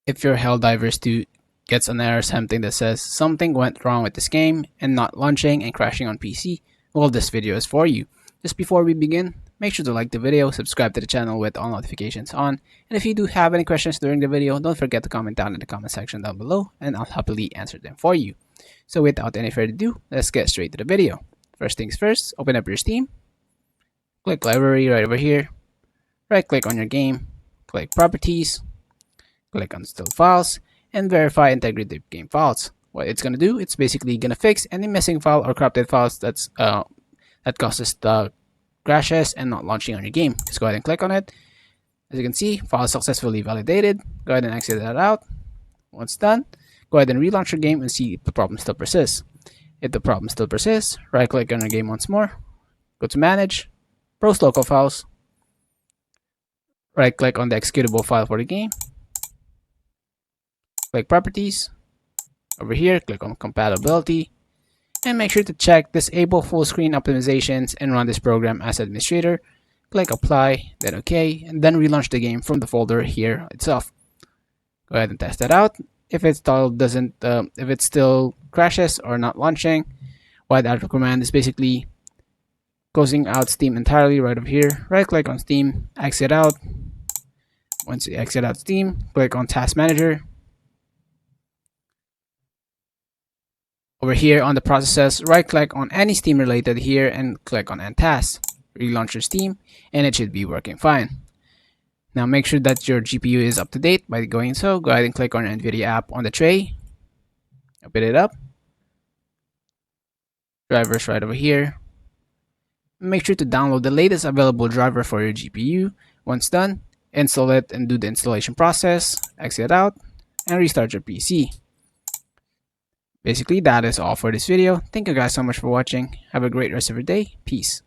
If your Helldivers 2 gets an error something that says something went wrong with this game and not launching and crashing on PC, well, this video is for you. Just before we begin, make sure to like the video, subscribe to the channel with all notifications on, and if you do have any questions during the video, don't forget to comment down in the comment section down below and I'll happily answer them for you. So without any further ado, let's get straight to the video. First things first, open up your Steam, click Library right over here, right click on your game, click Properties, click on Install Files, and verify integrity of game files. What it's gonna do, it's basically gonna fix any missing file or corrupted files that causes the crashes and not launching on your game. Just go ahead and click on it. As you can see, file successfully validated. Go ahead and exit that out. Once done, go ahead and relaunch your game and see if the problem still persists. If the problem still persists, right click on your game once more, go to Manage, Browse Local Files, right click on the executable file for the game, click Properties, over here click on Compatibility, and make sure to check Disable Full Screen Optimizations and run this program as administrator. Click Apply, then OK, and then relaunch the game from the folder here itself. Go ahead and test that out. If it still crashes or not launching, what I recommend is basically closing out Steam entirely right over here. Right click on Steam, exit out. Once you exit out Steam, click on Task Manager. Over here on the processes, right click on any Steam related here and click on End Task. Relaunch your Steam and it should be working fine. Now make sure that your GPU is up to date by doing so. Go ahead and click on NVIDIA app on the tray. Open it up. Drivers right over here. Make sure to download the latest available driver for your GPU. Once done, install it and do the installation process. Exit out and restart your PC. Basically, that is all for this video. Thank you guys so much for watching. Have a great rest of your day. Peace.